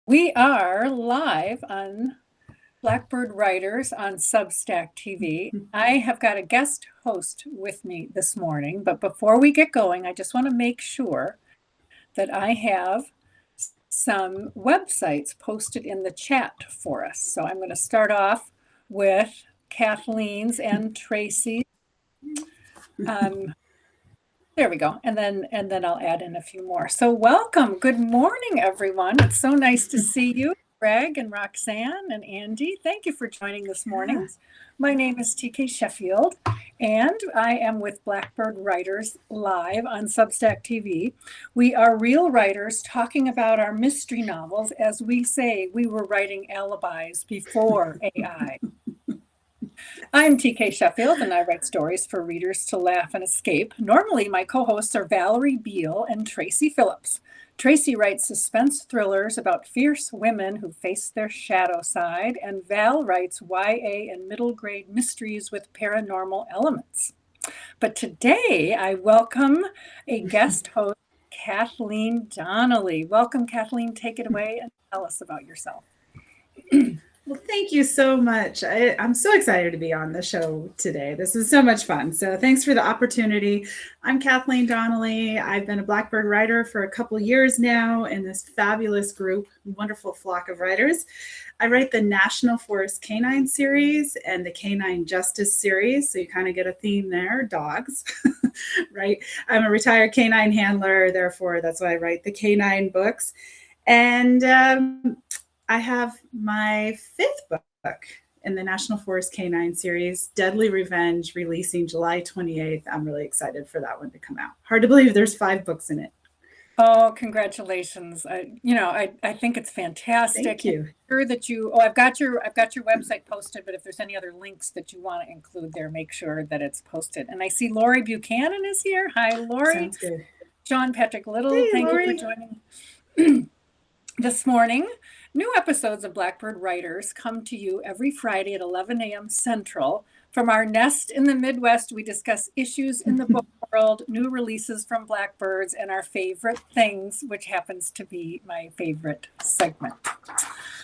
We are live on Blackbird Writers on Substack TV. I have got a guest host with me this morning, but before we get going, I just want to make sure that I have some websites posted in the chat for us. So I'm going to start off with Kathleen's and Tracy's. There we go. And then I'll add in a few more. So welcome. Good morning, everyone. It's so nice to see you, Greg and Roxanne and Andy. Thank you for joining this morning. Yeah. My name is TK Sheffield, and I am with Blackbird Writers live on Substack TV. We are real writers talking about our mystery novels. As we say, we were writing alibis before AI. I'm TK Sheffield, and I write stories for readers to laugh and escape. Normally, my co-hosts are Valerie Beal and Tracy Phillips. Tracy writes suspense thrillers about fierce women who face their shadow side, and Val writes YA and middle grade mysteries with paranormal elements. But today, I welcome a guest host, Kathleen Donnelly. Welcome, Kathleen. Take it away and tell us about yourself. Well, thank you so much. I'm so excited to be on the show today. This is so much fun. So thanks for the opportunity. I'm Kathleen Donnelly. I've been a Blackbird writer for a couple years now in this fabulous group, wonderful flock of writers. I write the National Forest Canine series and the Canine Justice series. So you kind of get a theme there, dogs, right? I'm a retired canine handler. Therefore, that's why I write the canine books. And I have my fifth book in the National Forest Canine series, Deadly Revenge, releasing July 28th. I'm really excited for that one to come out. Hard to believe there's 5 books in it. Oh, congratulations. I think it's fantastic. Thank you. I'm sure that I've got your website posted, but if there's any other links that you want to include there, make sure that it's posted. And I see Lori Buchanan is here. Hi, Lori. Sounds good. John Patrick Little, Hey, thank Lori. you for joining this morning. New episodes of Blackbird Writers come to you every Friday at 11 a.m. Central. From our nest in the Midwest, we discuss issues in the book world, new releases from Blackbirds, and our favorite things, which happens to be my favorite segment.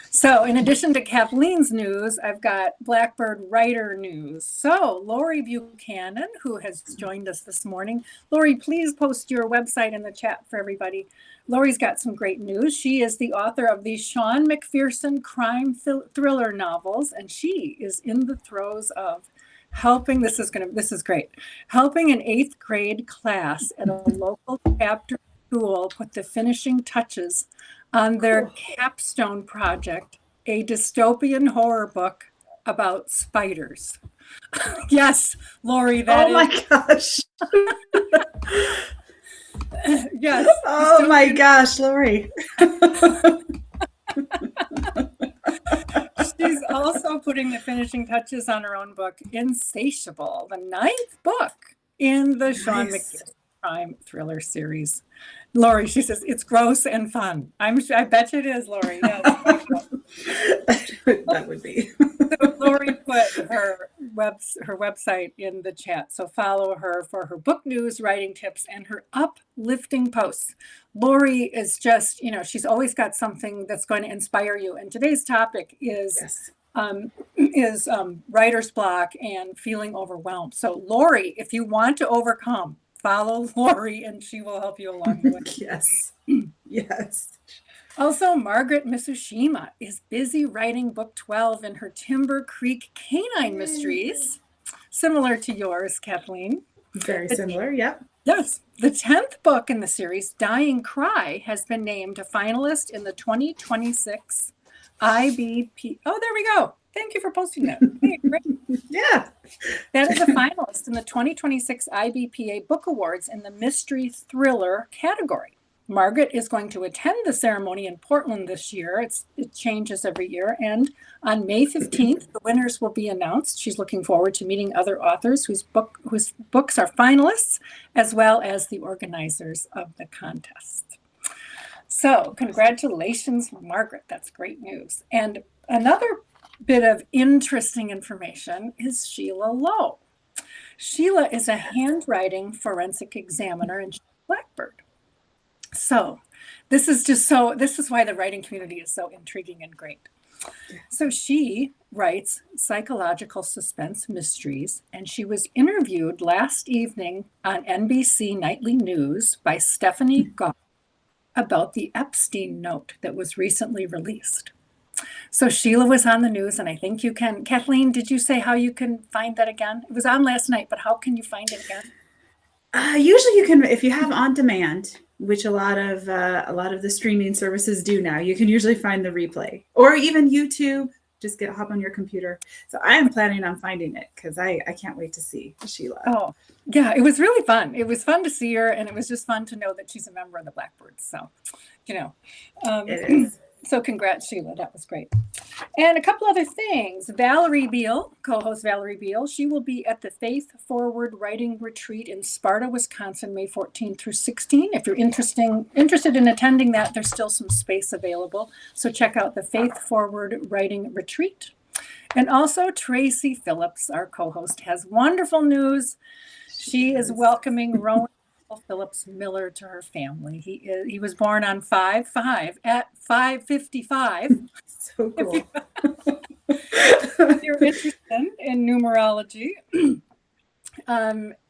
So in addition to Kathleen's news, I've got Blackbird writer news. So Lori Buchanan, who has joined us this morning. Lori, please post your website in the chat for everybody. Lori's got some great news. She is the author of the Sean McPherson crime thriller novels, and she is in the throes of helping, this is great, helping an 8th grade class at a local chapter school put the finishing touches on their capstone project, a dystopian horror book about spiders. Yes, Lori, that is. Oh my gosh. Yes. Oh my gosh, Lori. She's also putting the finishing touches on her own book, Insatiable, the 9th book in the Sean McPherson crime thriller series. Lori, she says, it's gross and fun. I bet you it is, Lori. Yes. That would be. So Lori put her website in the chat. So follow her for her book news, writing tips, and her uplifting posts. Lori is just, she's always got something that's going to inspire you. And today's topic is writer's block and feeling overwhelmed. So Lori, if you want to overcome, follow Lori and she will help you along the way. Yes. Yes. Also, Margaret Mitsushima is busy writing book 12 in her Timber Creek Canine Mysteries, similar to yours, Kathleen. Very similar, yep. Yes. The 10th book in the series, Dying Cry, has been named a finalist in the 2026 IBP. Oh, there we go. Thank you for posting that. Hey, great. Yeah. That is a finalist in the 2026 IBPA Book Awards in the Mystery Thriller category. Margaret is going to attend the ceremony in Portland this year. It changes every year. And on May 15th, the winners will be announced. She's looking forward to meeting other authors whose books are finalists, as well as the organizers of the contest. So congratulations, Margaret. That's great news. And another bit of interesting information is Sheila Lowe. Sheila is a handwriting forensic examiner in Blackbird. So This is why the writing community is so intriguing and great. So she writes psychological suspense mysteries, and she was interviewed last evening on NBC Nightly News by Stephanie Goff about the Epstein note that was recently released. So Sheila was on the news, and I think you can. Kathleen, did you say how you can find that again? It was on last night, but how can you find it again? Usually you can, if you have on demand, which a lot of the streaming services do now, you can usually find the replay, or even YouTube. Just hop on your computer. So I am planning on finding it because I can't wait to see Sheila. Oh, yeah, it was really fun. It was fun to see her, and it was just fun to know that she's a member of the Blackbirds. So, It is. So congrats, Sheila. That was great. And a couple other things. Valerie Beal, co-host Valerie Beal, she will be at the Faith Forward Writing Retreat in Sparta, Wisconsin, May 14 through 16. If you're interested in attending that, there's still some space available. So check out the Faith Forward Writing Retreat. And also Tracy Phillips, our co-host, has wonderful news. She is welcoming Rowan Phillips Miller to her family. He was born on 5/5 at 5:55. So cool. If you're interested in numerology,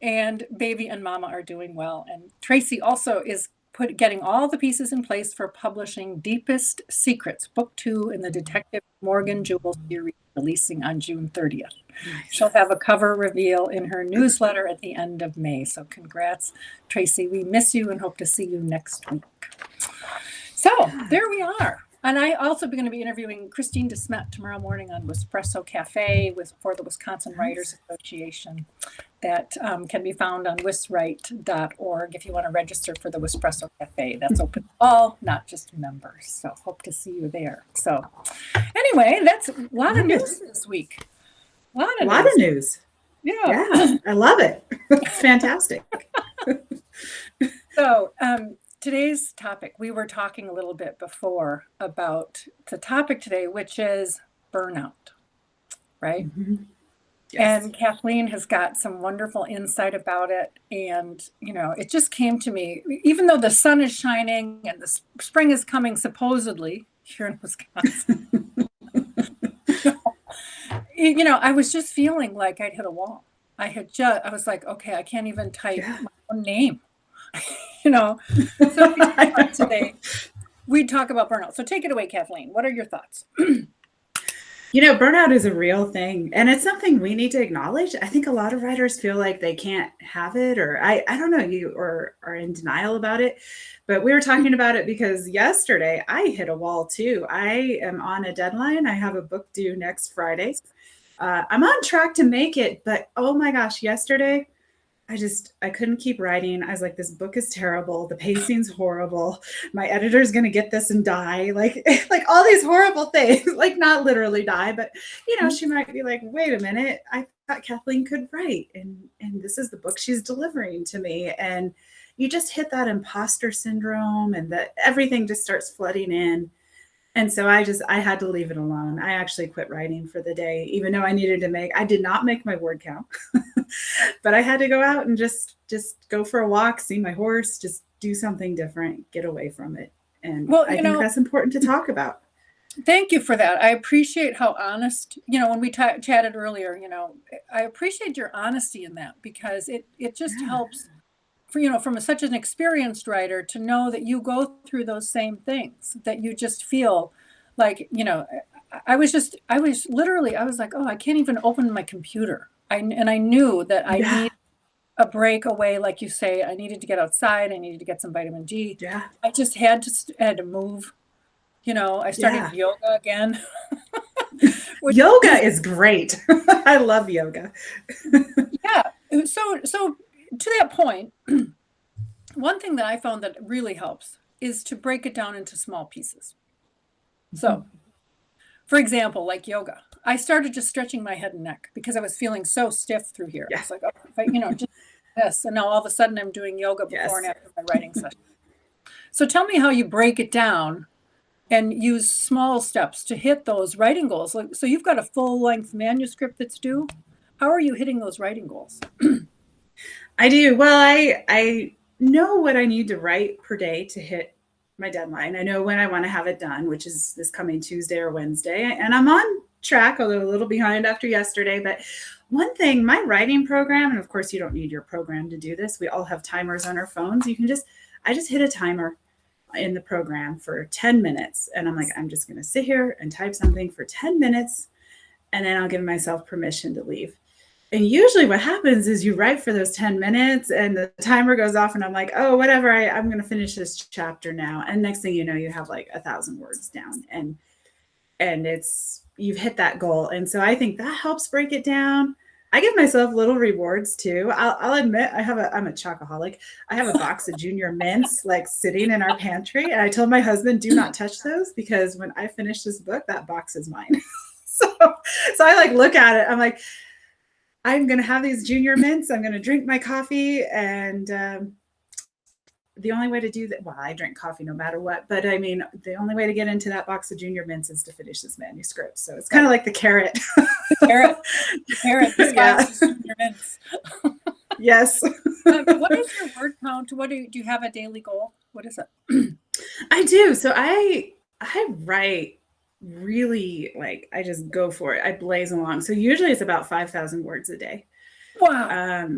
and baby and mama are doing well. And Tracy also is getting all the pieces in place for publishing Deepest Secrets, Book 2 in the Detective Morgan Jewell series, releasing on June 30th. Nice. She'll have a cover reveal in her newsletter at the end of May. So congrats, Tracy. We miss you and hope to see you next week. So there we are. And I also going to be interviewing Christine DeSmet tomorrow morning on Espresso Cafe for the Wisconsin Writers Association. That can be found on wiswrite.org if you want to register for the Espresso Cafe. That's open to all, not just members. So hope to see you there. So anyway, that's a lot of news this week. A lot of news. Yeah, I love it. It's fantastic. So today's topic, we were talking a little bit before about the topic today, which is burnout, right? Mm-hmm. Yes. And Kathleen has got some wonderful insight about it. And, it just came to me, even though the sun is shining and the spring is coming supposedly here in Wisconsin, I was just feeling like I'd hit a wall. I was like, okay, I can't even type my own name, So today we talk about burnout. So take it away, Kathleen. What are your thoughts? Burnout is a real thing, and it's something we need to acknowledge. I think a lot of writers feel like they can't have it, or I don't know, you are in denial about it. But we were talking about it because yesterday I hit a wall too. I am on a deadline. I have a book due next Friday. I'm on track to make it, but oh my gosh, yesterday I couldn't keep writing. I was like, this book is terrible. The pacing's horrible. My editor's going to get this and die. Like all these horrible things, like not literally die, but she might be like, wait a minute. I thought Kathleen could write and this is the book she's delivering to me. And you just hit that imposter syndrome and that everything just starts flooding in. And so I had to leave it alone. I actually quit writing for the day, even though I did not make my word count, but I had to go out and just go for a walk, see my horse, just do something different, get away from it. And I think that's important to talk about. Thank you for that. I appreciate how honest, when we chatted earlier, I appreciate your honesty in that because it just helps from such an experienced writer to know that you go through those same things, that you just feel like, I was like, oh, I can't even open my computer. I knew that I need a break away. Like you say, I needed to get outside. I needed to get some vitamin D. Yeah. I just had to move, I started yoga again. Yoga is great. I love yoga. Yeah. So to that point, one thing that I found that really helps is to break it down into small pieces. So, for example, like yoga, I started just stretching my head and neck because I was feeling so stiff through here. Yeah. I was like, oh, if I, just this. And now all of a sudden I'm doing yoga before and after my writing session. So tell me how you break it down and use small steps to hit those writing goals. So you've got a full-length manuscript that's due. How are you hitting those writing goals? I do. Well, I know what I need to write per day to hit deadline. I know when I want to have it done, which is this coming Tuesday or Wednesday. And I'm on track, although a little behind after yesterday. But one thing, my writing program, and of course you don't need your program to do this. We all have timers on our phones. I just hit a timer in the program for 10 minutes. And I'm like, I'm just going to sit here and type something for 10 minutes. And then I'll give myself permission to leave. And usually what happens is you write for those 10 minutes and the timer goes off and I'm like, oh, whatever, I'm going to finish this chapter now. And next thing you know, you have like 1,000 words down and you've hit that goal. And so I think that helps break it down. I give myself little rewards too. I'll admit I'm a chocoholic. I have a box of Junior Mints like sitting in our pantry. And I told my husband, do not touch those because when I finish this book, that box is mine. So I like look at it. I'm like, I'm going to have these Junior Mints. I'm going to drink my coffee. And the only way to do that, well, I drink coffee no matter what. But I mean, the only way to get into that box of Junior Mints is to finish this manuscript. So it's kind of like the carrot. The carrot. Yeah. Junior Mints. Yes. What is your word count? Do you have a daily goal? What is it? I do. So I write really like I just go for it. I blaze along. So usually it's about 5,000 words a day. Wow.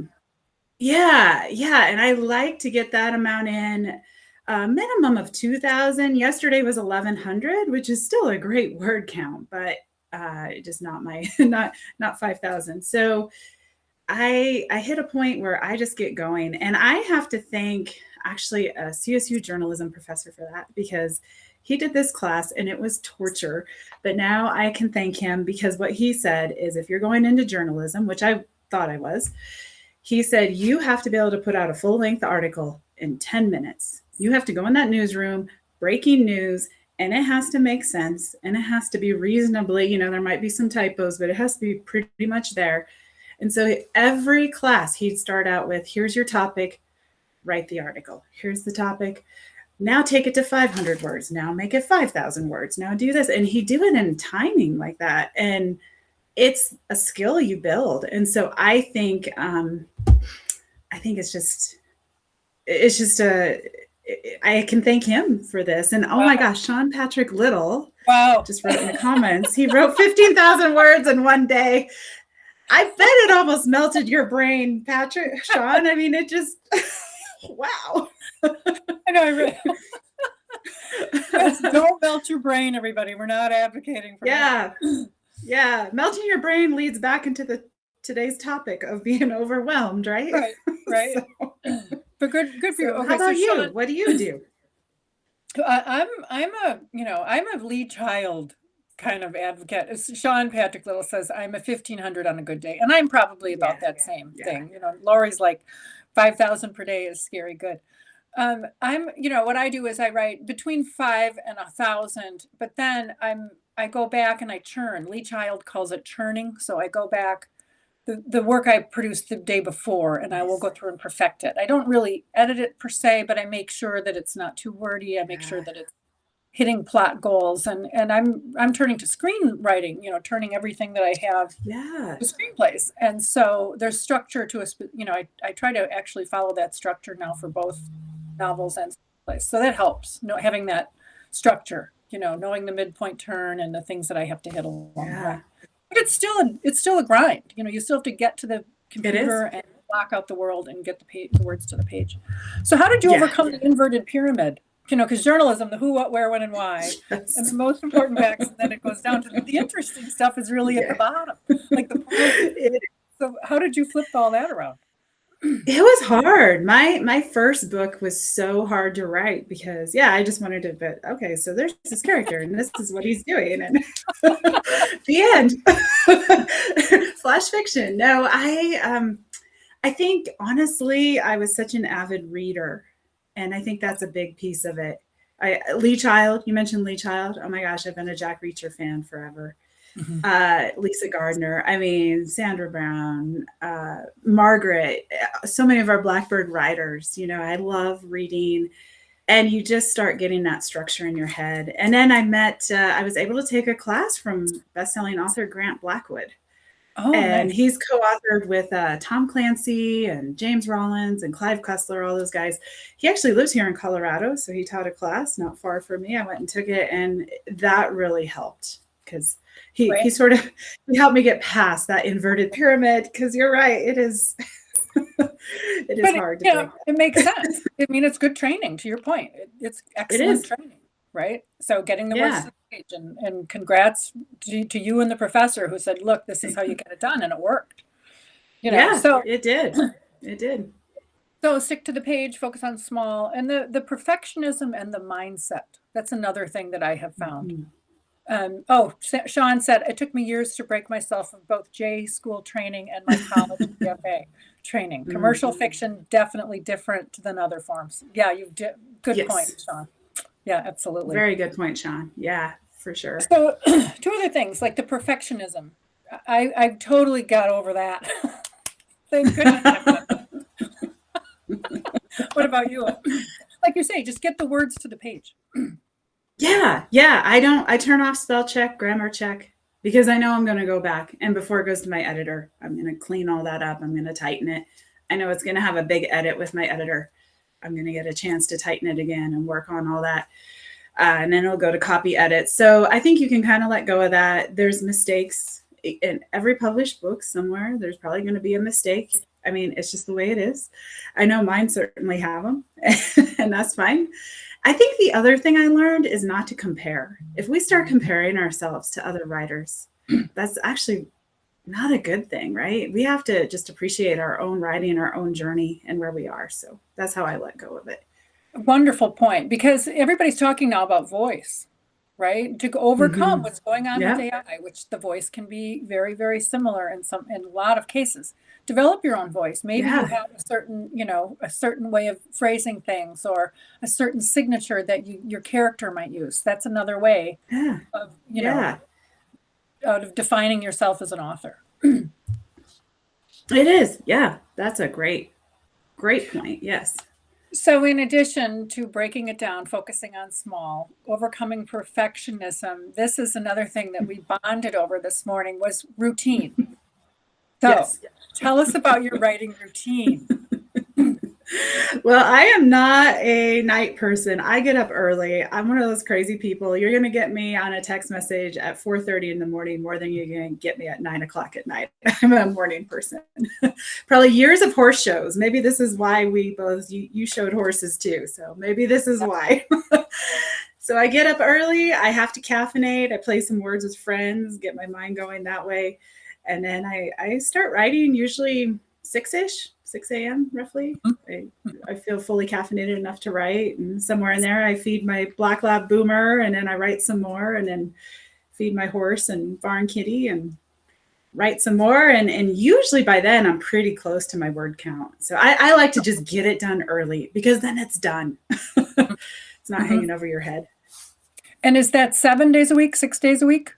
Yeah. And I like to get that amount in. Minimum of 2,000. Yesterday was 1,100, which is still a great word count, but just not my not 5,000. So I hit a point where I just get going, and I have to thank actually a CSU journalism professor for that because he did this class and it was torture. But now I can thank him because what he said is if you're going into journalism, which I thought I was, he said, you have to be able to put out a full length article in 10 minutes. You have to go in that newsroom, breaking news, and it has to make sense. And it has to be reasonably, there might be some typos, but it has to be pretty much there. And so every class he'd start out with, here's your topic, write the article. Here's the topic. Now take it to 500 words. Now make it 5,000 words. Now do this. And he'd do it in timing like that. And it's a skill you build. And so I think I can thank him for this. And oh my gosh, Sean Patrick Little just wrote in the comments. He wrote 15,000 words in one day. I bet it almost melted your brain, Sean. I mean, it just, wow. I know. Yes, don't melt your brain, everybody. We're not advocating for that. Yeah. Melting your brain leads back into today's topic of being overwhelmed, right? Right. But good for you. Okay, how about you? Sean, what do you do? I'm a Lee Child kind of advocate. As Sean Patrick Little says, I'm a 1,500 on a good day, and I'm probably about that same thing. Lori's like 5,000 per day is scary good. What I do is I write between 5 and 1,000, but then I go back and I churn. Lee Child calls it churning. So I go back the work I produced the day before, and I will go through and perfect it. I don't really edit it per se, but I make sure that it's not too wordy. I make sure that it's hitting plot goals, and I'm turning to screenwriting, turning everything that I have to screenplays. And so there's structure to I try to actually follow that structure now for both novels and screenplays. So that helps, having that structure, knowing the midpoint turn and the things that I have to hit along the way. But it's still a grind. You still have to get to the computer and block out the world and get the words to the page. So how did you overcome the inverted pyramid? Because journalism, the who, what, where, when, and why, and the most important facts, and then it goes down to the interesting stuff is really at the bottom. Like so how did you flip all that around? It was hard. My first book was so hard to write because I just wanted to, but okay, so there's this character and this is what he's doing, and the end. Flash fiction. No, I think honestly I was such an avid reader, and I think that's a big piece of it. Lee Child, you mentioned Lee Child. Oh my gosh, I've been a Jack Reacher fan forever. Mm-hmm. Lisa Gardner, Sandra Brown, Margaret, so many of our Blackbird writers, I love reading, and you just start getting that structure in your head. And then I was able to take a class from best-selling author Grant Blackwood. Oh, And nice. he's co-authored with Tom Clancy and James Rollins and Clive Cussler, all those guys. He actually lives here in Colorado, so he taught a class not far from me. I went and took it, and that really helped because he Right. sort of he helped me get past that inverted pyramid. Because you're right, it is it is But hard to break that. it makes sense. I mean, it's good training. To your point, it's It excellent is, training, right? So getting the words yeah, to the page, and congrats to you and the professor who said, "Look, this is how you get it done," and it worked. yeah, So it did, it did. so stick to the page, focus on small, and the perfectionism and the mindset. That's another thing that I have found. Mhm. Sean said, it took me years to break myself of both J school training and my college CFA training. Mm. Commercial fiction, definitely different than other forms. Yeah, good point, Yes, Sean. Yeah, absolutely. very good point, Sean. Yeah, for sure. So, two other things like the perfectionism. I totally got over that. Thank goodness I've done that. What about you? Like you say, just get the words to the page. Yeah, yeah. I turn off spell check, grammar check, because I know I'm going to go back. And before it goes to my editor, I'm going to clean all that up. I'm going to tighten it. I know it's going to have a big edit with my editor. I'm going to get a chance to tighten it again and work on all that. And then it'll go to copy edit. So I think you can kind of let go of that. There's mistakes in every published book somewhere. There's probably going to be a mistake. I mean, it's just the way it is. I know mine certainly have them, and that's fine. I think the other thing I learned is not to compare. If we start comparing ourselves to other writers, that's actually not a good thing, right? We have to just appreciate our own writing, our own journey, and where we are. So that's how I let go of it. Wonderful point, because everybody's talking now about voice, right? To overcome Mm-hmm. what's going on with Yeah. AI, which the voice can be very, very similar in a lot of cases. Develop your own voice. Maybe you Yeah. have a certain way of phrasing things or a certain signature that your character might use. That's another way Yeah. of, Yeah. out of defining yourself as an author. It is. Yeah. That's a great point. Yes. So, in addition to breaking it down, focusing on small, overcoming perfectionism, this is another thing that we bonded over this morning was routine. So, Yes. tell us about your writing routine. Well, I am not a night person. I get up early. I'm one of those crazy people. You're going to get me on a text message at 4:30 in the morning more than you're going to get me at 9 o'clock at night. I'm a morning person. Probably years of horse shows. Maybe this is why you showed horses too. So maybe this is why. So I get up early. I have to caffeinate. I play some words with friends, get my mind going that way. And then I start writing usually 6 a.m. roughly. I feel fully caffeinated enough to write. And somewhere in there, I feed my black lab Boomer, and then I write some more, and then feed my horse and barn kitty and write some more. And usually by then, I'm pretty close to my word count. So I like to just get it done early because then it's done. It's not hanging over your head. And is that 7 days a week, 6 days a week?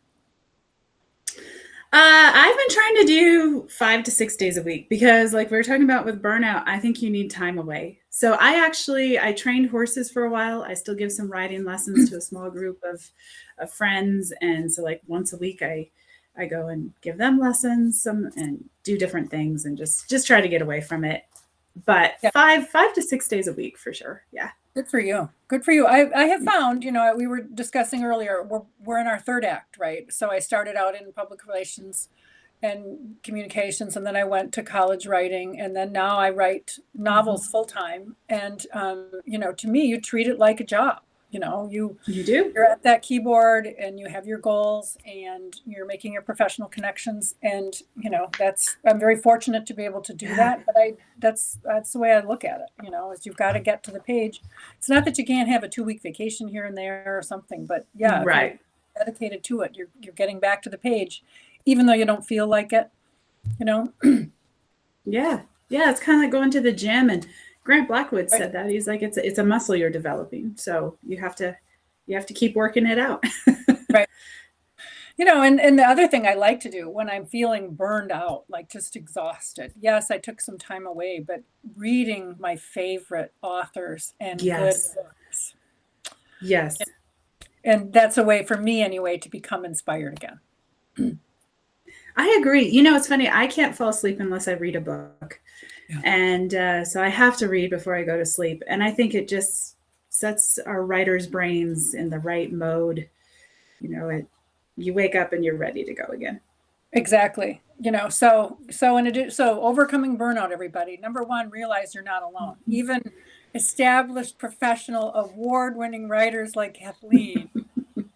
I've been trying to do 5 to 6 days a week because, like we were talking about with burnout, I think you need time away. So I trained horses for a while. I still give some riding lessons to a small group of friends, and so like once a week, I go and give them lessons, and do different things, and just try to get away from it. But Yeah. 5 to 6 days a week for sure. Yeah. Good for you. Good for you. I have found, we were discussing earlier, we're in our third act, right? So I started out in public relations and communications, and then I went to college writing, and then now I write novels full time. And to me, you treat it like a job. You do. You're at that keyboard, and you have your goals, and you're making your professional connections, and I'm very fortunate to be able to do that. But that's the way I look at it. Is you've got to get to the page. It's not that you can't have a 2-week vacation here and there or something, but yeah, Right. if you're dedicated to it, you're getting back to the page, even though you don't feel like it. Yeah. It's kind of like going to the gym, and Grant Blackwood said that. He's like, it's a muscle you're developing. So you have to keep working it out. Right. And the other thing I like to do when I'm feeling burned out, like just exhausted. Yes, I took some time away, but reading my favorite authors and Yes. good books. Yes. And that's a way for me anyway to become inspired again. I agree. You know, it's funny. I can't fall asleep unless I read a book. Yeah. And so I have to read before I go to sleep. And I think it just sets our writers' brains in the right mode. You know, you wake up and you're ready to go again. Exactly. So overcoming burnout, everybody. Number one, realize you're not alone. Even established professional award-winning writers like Kathleen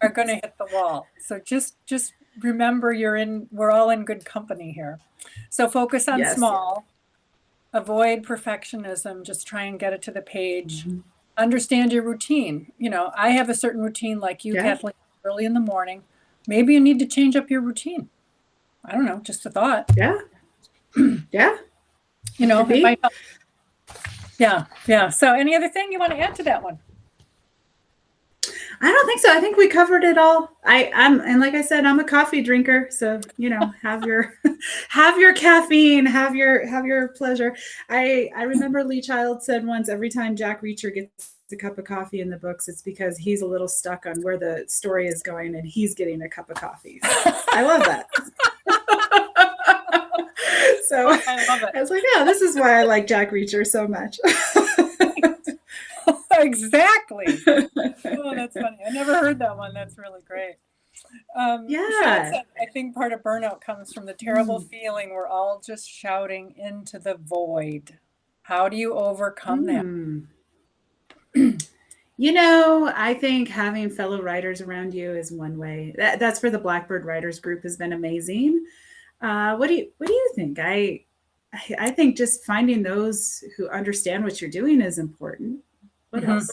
are going to hit the wall. So just remember we're all in good company here. So focus on small, avoid perfectionism, just try and get it to the page. Understand your routine. I have a certain routine like you, Kathleen, early in the morning. Maybe you need to change up your routine. I don't know, just a thought. Yeah. Yeah. It might help. Yeah. So any other thing you want to add to that one? I don't think so. I think we covered it all. And like I said, I'm a coffee drinker. So, have your caffeine, have your pleasure. I remember Lee Child said once, every time Jack Reacher gets a cup of coffee in the books, it's because he's a little stuck on where the story is going and he's getting a cup of coffee. So I love that. So I love it. I was like, yeah, this is why I like Jack Reacher so much. Exactly. Oh, that's funny. I never heard that one. That's really great. Said, I think part of burnout comes from the terrible feeling we're all just shouting into the void. How do you overcome that? I think having fellow writers around you is one way. That's where the Blackbird Writers Group has been amazing. What do you think? I think just finding those who understand what you're doing is important. What else?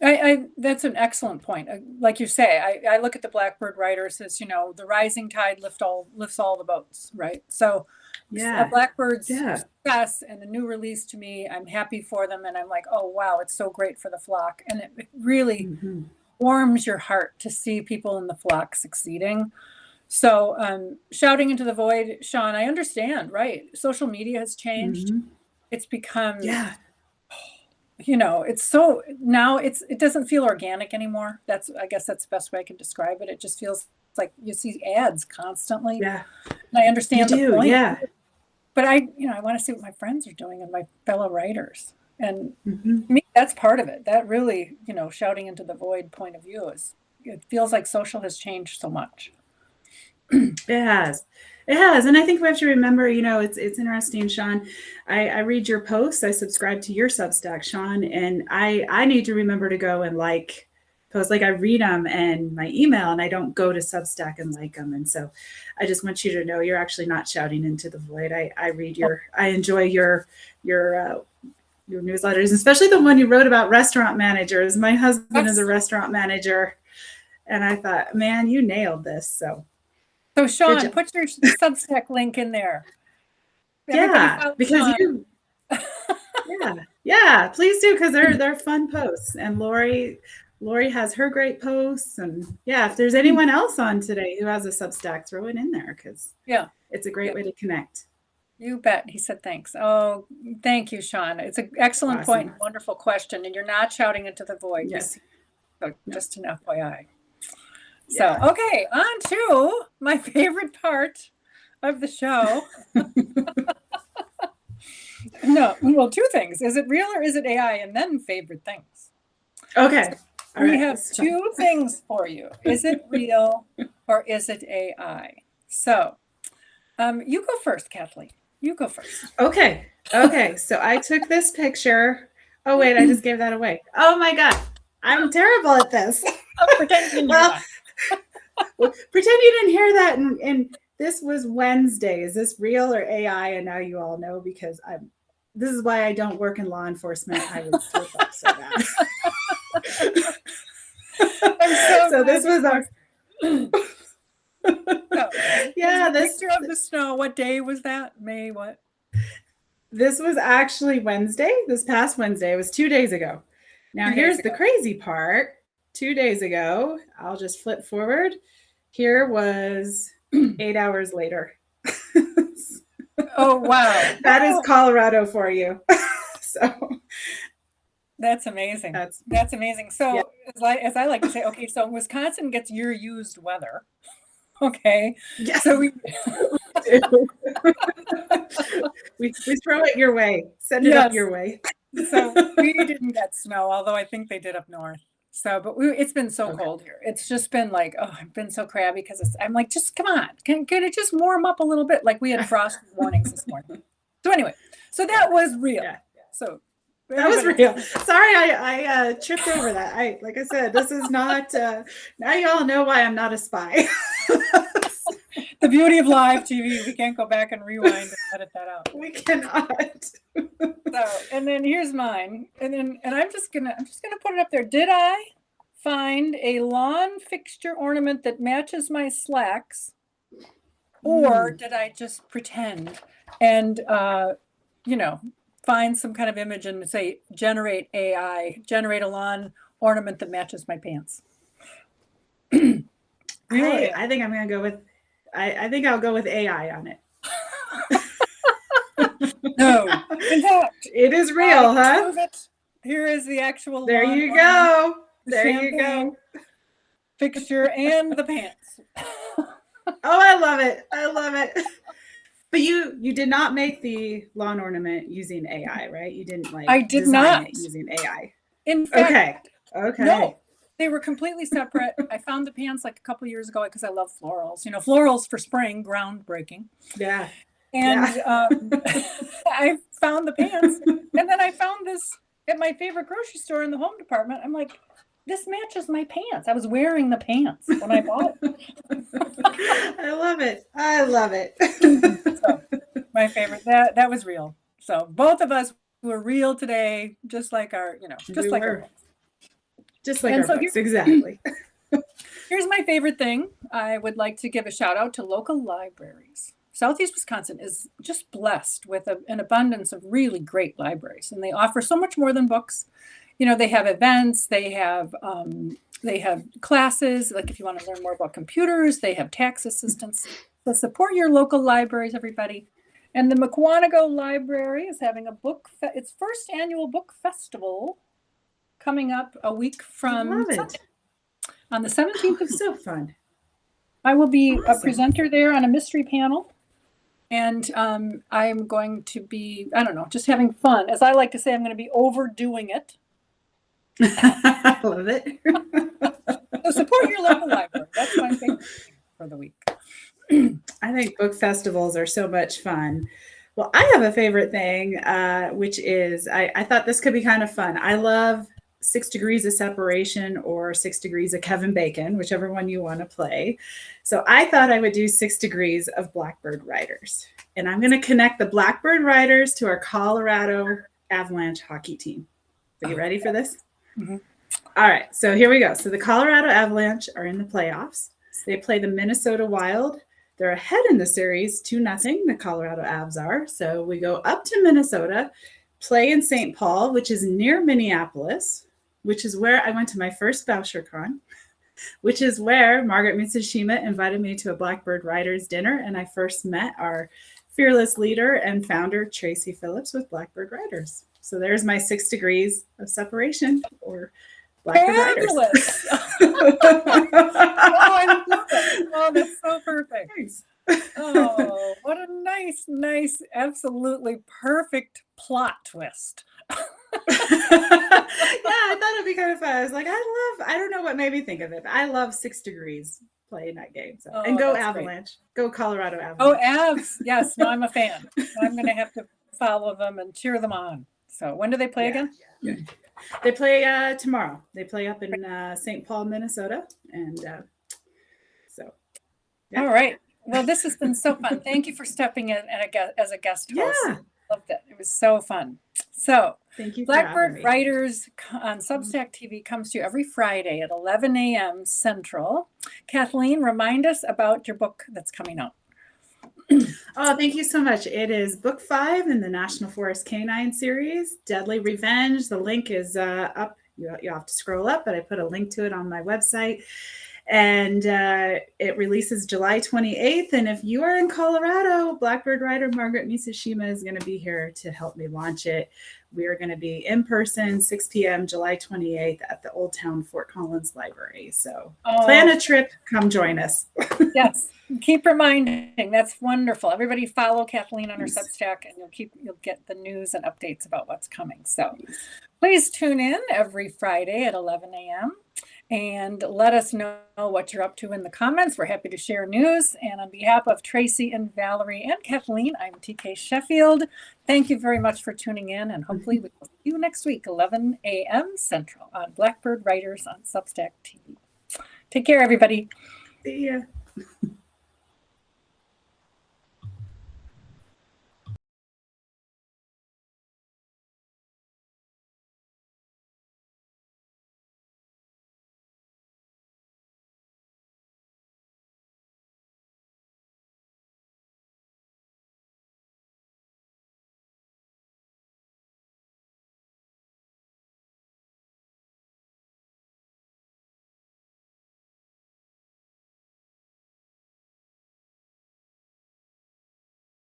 That's an excellent point. Like you say, I look at the Blackbird Writers as, the rising tide lifts all the boats, right? So Blackbird's success and a new release to me, I'm happy for them. And I'm like, oh, wow, it's so great for the flock. And it really warms your heart to see people in the flock succeeding. So shouting into the void, Sean, I understand, right? Social media has changed. It's become... it's so now it doesn't feel organic anymore. I guess that's the best way I can describe it. It just feels like you see ads constantly. Yeah. And I understand the point. Yeah. But I want to see what my friends are doing and my fellow writers. And to me, that's part of it. That really, shouting into the void point of view it feels like social has changed so much. It has. And I think we have to remember, it's interesting, Sean. I read your posts. I subscribe to your Substack, Sean, and I need to remember to go and like posts. Like I read them and my email, and I don't go to Substack and like them. And so I just want you to know you're actually not shouting into the void. I enjoy your newsletters, especially the one you wrote about restaurant managers. My husband is a restaurant manager, and I thought, man, you nailed this. So Sean, put your Substack link in there. Because you. Please do, because they're fun posts, and Lori has her great posts, and if there's anyone else on today who has a Substack, throw it in there because it's a great way to connect. You bet. He said thanks. Oh, thank you, Sean. It's an excellent point, wonderful question, and you're not shouting into the void. Yes. So just an FYI. So, okay, on to my favorite part of the show. Two things. Is it real or is it AI? And then favorite things. Okay. So we have two things for you. Is it real or is it AI? So you go first, Kathleen. You go first. Okay. So I took this picture. Oh, wait, I just gave that away. Oh, my God. I'm terrible at this. Pretend you didn't hear that. And this was Wednesday. Is this real or AI? And now you all know because this is why I don't work in law enforcement. I would slip up so bad. So this was our. This picture of the snow. What day was that? May what? This was actually Wednesday. This past Wednesday. It was 2 days ago. Now here's the crazy part. 2 days ago, I'll just flip forward. Here was 8 hours later. Oh, wow. That is Colorado for you. So that's amazing. That's amazing. So as I like to say, okay, so Wisconsin gets your used weather. Okay. Yes. So We throw it your way. Send it up your way. So we didn't get snow, although I think they did up north. So, but it's been so cold here. It's just been like, oh, I've been so crabby because I'm like, just come on, can it just warm up a little bit? Like we had frost warnings this morning. So anyway, so that was real. Yeah. So that was real. Sorry, I tripped over that. Like I said, this is not. Now y'all know why I'm not a spy. The beauty of live TV, we can't go back and rewind and edit that out. We cannot. So, and then here's mine, and I'm just gonna put it up there. Did I find a lawn fixture ornament that matches my slacks, or did I just pretend and find some kind of image and say generate a lawn ornament that matches my pants? Really? I think I'm gonna go with. I think I'll go with AI on it. No, in fact, it is real, huh? Here is the actual. There you go. There you go. Fixture and the pants. Oh, I love it. I love it. But you did not make the lawn ornament using AI, right? You didn't I did not it using AI. In fact, okay. No, they were completely separate. I found the pants like a couple years ago because I love florals. Florals for spring, groundbreaking. Yeah. And I found the pants, and then I found this at my favorite grocery store in the home department. I'm like, this matches my pants. I was wearing the pants when I bought it. I love it. I love it. So, my favorite. That was real. So both of us were real today, just like our, our books. Exactly. Here's my favorite thing. I would like to give a shout out to local libraries. Southeast Wisconsin is just blessed with an abundance of really great libraries, and they offer so much more than books. They have events, they have classes, like if you want to learn more about computers, they have tax assistance. So support your local libraries, everybody. And the Mukwonago Library is having its first annual book festival coming up a week from Sunday, on the 17th of so fun. I will be a presenter there on a mystery panel. And I'm going to be, just having fun. As I like to say, I'm going to be overdoing it. I love it. So support your local library. That's my favorite thing for the week. I think book festivals are so much fun. Well, I have a favorite thing, which is, I thought this could be kind of fun. I love 6 Degrees of Separation or 6 Degrees of Kevin Bacon, whichever one you want to play. So I thought I would do 6 Degrees of Blackbird Riders. And I'm going to connect the Blackbird Riders to our Colorado Avalanche hockey team. Are you ready for this? Mm-hmm. All right, so here we go. So the Colorado Avalanche are in the playoffs. They play the Minnesota Wild. They're ahead in the series 2-0. The Colorado Avs are. So we go up to Minnesota, play in St. Paul, which is near Minneapolis, which is where I went to my first BoucherCon, which is where Margaret Mitsushima invited me to a Blackbird Riders dinner, and I first met our fearless leader and founder, Tracy Phillips, with Blackbird Riders. So there's my 6 Degrees of Separation or Blackbird Riders. I love it. Oh, that's so perfect. Thanks. Oh, what a nice, absolutely perfect plot twist. Yeah, I thought it'd be kind of fun. I was like, I don't know what made me think of it, but I love 6 Degrees playing that game. So, and go Avalanche. Great. Go Colorado Avalanche. Oh, Avs. Yes, no, I'm a fan. I'm going to have to follow them and cheer them on. So when do they play again? Yeah. They play tomorrow. They play up in St. Paul, Minnesota. And so. Yeah. All right. Well, this has been so fun. Thank you for stepping in as a guest host. Yeah. Loved it. It was so fun. So thank you. Blackbird Writers on Substack TV comes to you every Friday at 11 a.m. Central. Kathleen, remind us about your book that's coming out. Oh, thank you so much. It is book 5 in the National Forest Canine series, Deadly Revenge. The link is up. You have to scroll up, but I put a link to it on my website. And it releases July 28th. And if you are in Colorado, Blackbird writer Margaret Mitsushima is going to be here to help me launch it. We are going to be in person, 6 p.m., July 28th at the Old Town Fort Collins Library. So plan a trip, come join us. Yes. Keep reminding. That's wonderful. Everybody follow Kathleen on her Yes. Substack, and you'll get the news and updates about what's coming. So please tune in every Friday at 11 a.m. and let us know what you're up to in the comments. We're happy to share news. And on behalf of Tracy and Valerie and Kathleen, I'm TK Sheffield. Thank you very much for tuning in, and hopefully we will see you next week, 11 a.m. Central on Blackbird Writers on Substack TV. Take care, everybody. See ya.